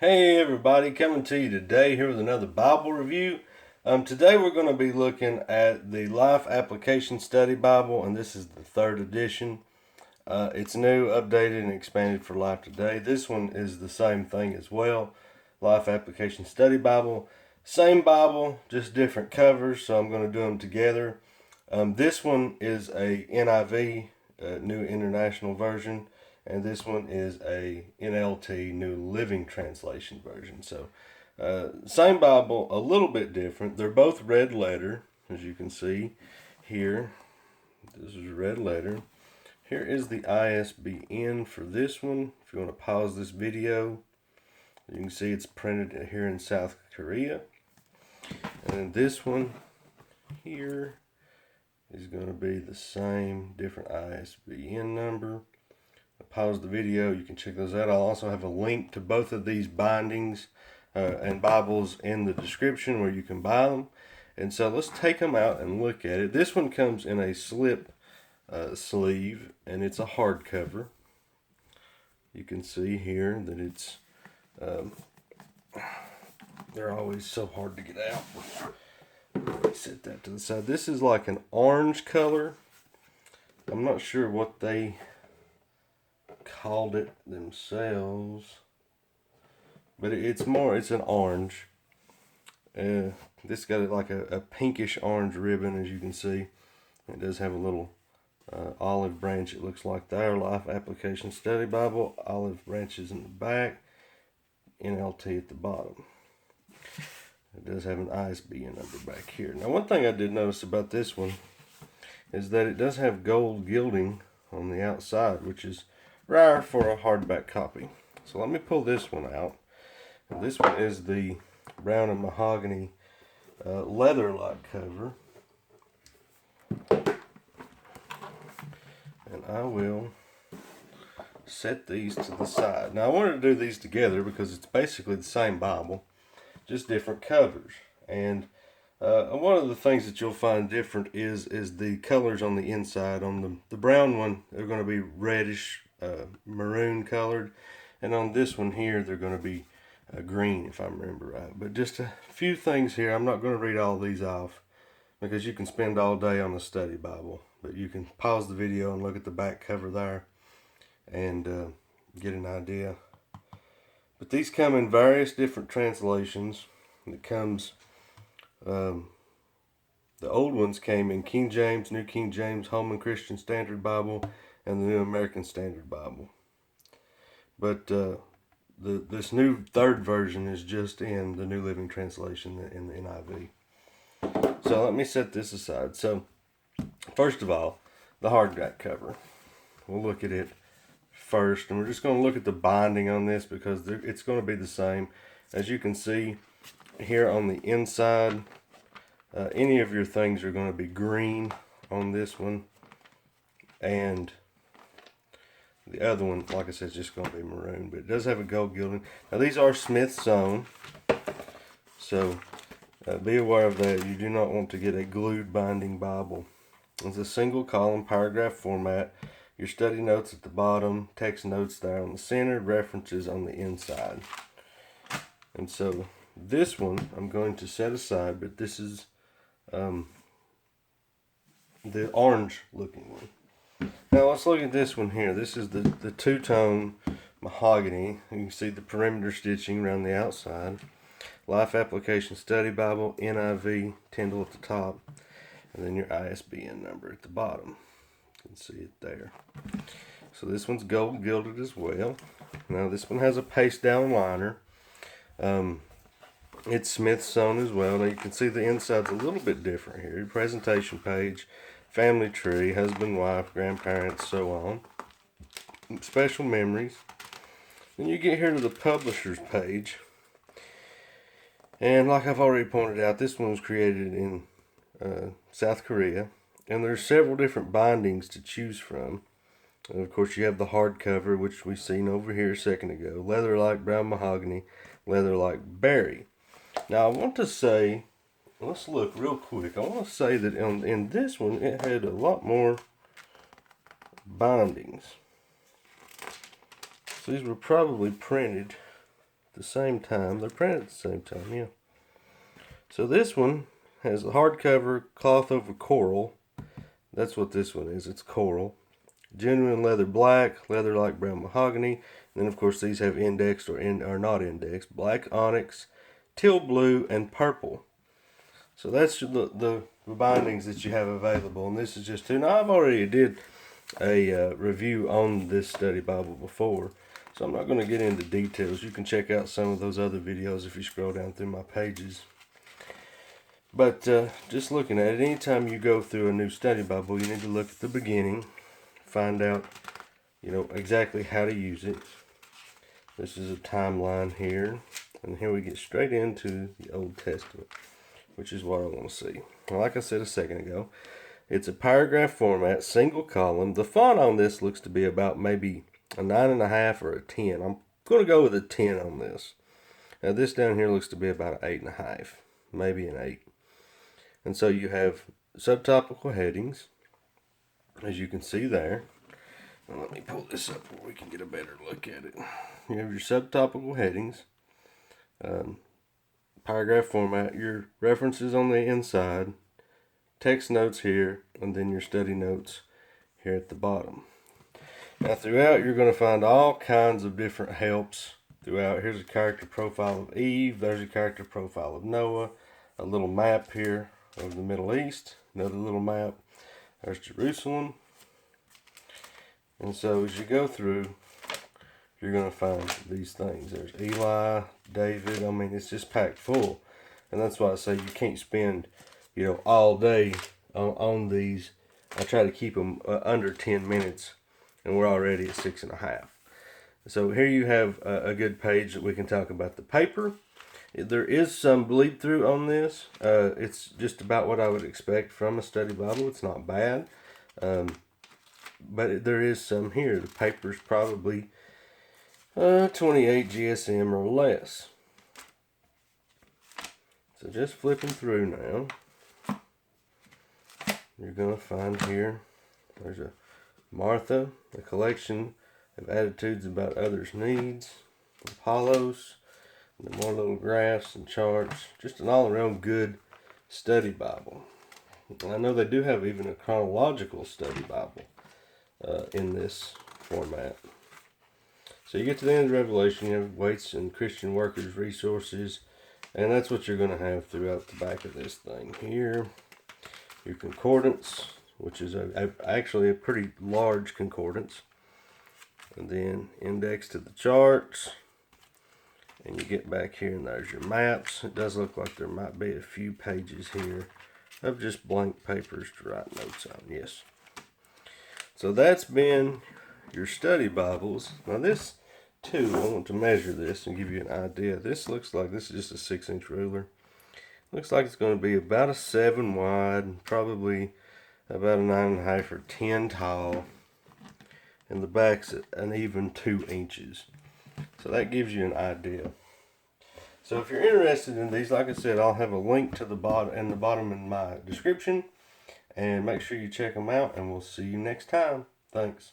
Hey everybody, coming to you today here with another Bible review. Today we're going to be looking at the Life Application Study Bible, and this is the third edition. It's new, updated, and expanded for Life Today. This one is the same thing as well. Life Application Study Bible. Same Bible, just different covers, so I'm going to do them together. This one is a NIV, New International Version, and this one is a NLT, New Living Translation version. So, same Bible, a little bit different. They're both red letter, as you can see here. This is red letter. Here is the ISBN for this one. If you want to pause this video, you can see it's printed here in South Korea. And then this one here is going to be the same, different ISBN number. Pause the video, you can check those out. I'll also have a link to both of these bindings and Bibles in the description where you can buy them. And so let's take them out and look at it. This one comes in a slip sleeve, and it's a hardcover. You can see here that it's they're always so hard to get out. Let me set that to the side. This is like an orange color. I'm not sure what they called it themselves, but it's an orange. This got like a pinkish orange ribbon, as you can see. It does have a little olive branch, it looks like there. Life Application Study Bible, olive branches in the back, NLT at the bottom. It does have an ISBN number back here. Now, one thing I did notice about this one is that it does have gold gilding on the outside, which is rare for a hardback copy. So let me pull this one out. And this one is the brown and mahogany leather-like cover. And I will set these to the side. Now I wanted to do these together because it's basically the same Bible, just different covers. And one of the things that you'll find different is the colors on the inside. On the brown one, they're going to be reddish, maroon colored, and on this one here, they're going to be green, if I remember right. But just a few things here. I'm not going to read all these off because you can spend all day on the study Bible. But you can pause the video and look at the back cover there and get an idea. But these come in various different translations. It comes, the old ones came in King James, New King James, Holman Christian Standard Bible, and the New American Standard Bible. But this new third version is just in the New Living Translation in the NIV. So let me set this aside. So first of all, the hardback cover. We'll look at it first, and we're just going to look at the binding on this because it's going to be the same. As you can see here on the inside, any of your things are going to be green on this one, and the other one, like I said, is just going to be maroon, but it does have a gold gilding. Now these are Smith sewn, so be aware of that. You do not want to get a glued binding Bible. It's a single column paragraph format. Your study notes at the bottom, text notes there on the center, references on the inside. And so this one I'm going to set aside, but this is the orange looking one. Now let's look at this one here. This is the two-tone mahogany. You can see the perimeter stitching around the outside. Life Application Study Bible, NIV, Tyndale at the top, and then your ISBN number at the bottom. You can see it there. So this one's gold gilded as well. Now this one has a paste down liner. It's Smith sewn as well. Now you can see the inside's a little bit different here. Presentation page, family tree, husband, wife, grandparents, so on. Special memories. Then you get here to the publisher's page. And like I've already pointed out, this one was created in South Korea. And there's several different bindings to choose from. And of course, you have the hardcover, which we've seen over here a second ago. Leather-like brown mahogany, leather-like berry. Now, I want to say, let's look real quick. I want to say that in this one, it had a lot more bindings. So these were probably printed the same time. They're printed at the same time, yeah. So this one has a hardcover cloth over coral. That's what this one is. It's coral. Genuine leather black, leather light brown mahogany. And then of course these have indexed or not indexed. Black onyx, teal blue, and purple. So that's the bindings that you have available. And this is just two. Now I've already did a review on this study Bible before. So I'm not going to get into details. You can check out some of those other videos if you scroll down through my pages. But just looking at it, anytime you go through a new study Bible, you need to look at the beginning, find out, exactly how to use it. This is a timeline here, and here we get straight into the Old Testament, which is what I want to see. Well, like I said a second ago, it's a paragraph format, single column. The font on this looks to be about maybe a 9.5 or a 10. I'm going to go with a 10 on this. Now this down here looks to be about an 8.5, maybe an 8. And so you have subtopical headings, as you can see there. Now let me pull this up where we can get a better look at it. You have your subtopical headings, paragraph format, your references on the inside, text notes here, and then your study notes here at the bottom. Now throughout you're going to find all kinds of different helps throughout. Here's a character profile of Eve, there's a character profile of Noah, a little map here of the Middle East, another little map, there's Jerusalem. And so as you go through, you're going to find these things. There's Eli, David. I mean, it's just packed full. And that's why I say you can't spend, all day on these. I try to keep them under 10 minutes, and we're already at 6.5. So here you have a good page that we can talk about the paper. There is some bleed through on this. It's just about what I would expect from a study Bible. It's not bad. But there is some here. The paper's probably 28 GSM or less. So just flipping through now, you're going to find here, there's a Martha, a collection of attitudes about others' needs, Apollos, and more little graphs and charts. Just an all-around good study Bible. And I know they do have even a chronological study Bible in this format. So you get to the end of Revelation, you have weights and Christian workers resources, and that's what you're going to have throughout the back of this thing here. Your concordance, which is actually a pretty large concordance, and then index to the charts, and you get back here and there's your maps. It does look like there might be a few pages here of just blank papers to write notes on. Yes. So that's been your study Bibles. Now this too, I want to measure this and give you an idea. This looks like this is just a 6-inch ruler. Looks like it's going to be about a 7 wide, probably about a 9.5 or 10 tall. And the back's an even 2 inches. So that gives you an idea. So if you're interested in these, like I said, I'll have a link to the bottom in my description. And make sure you check them out, and we'll see you next time. Thanks.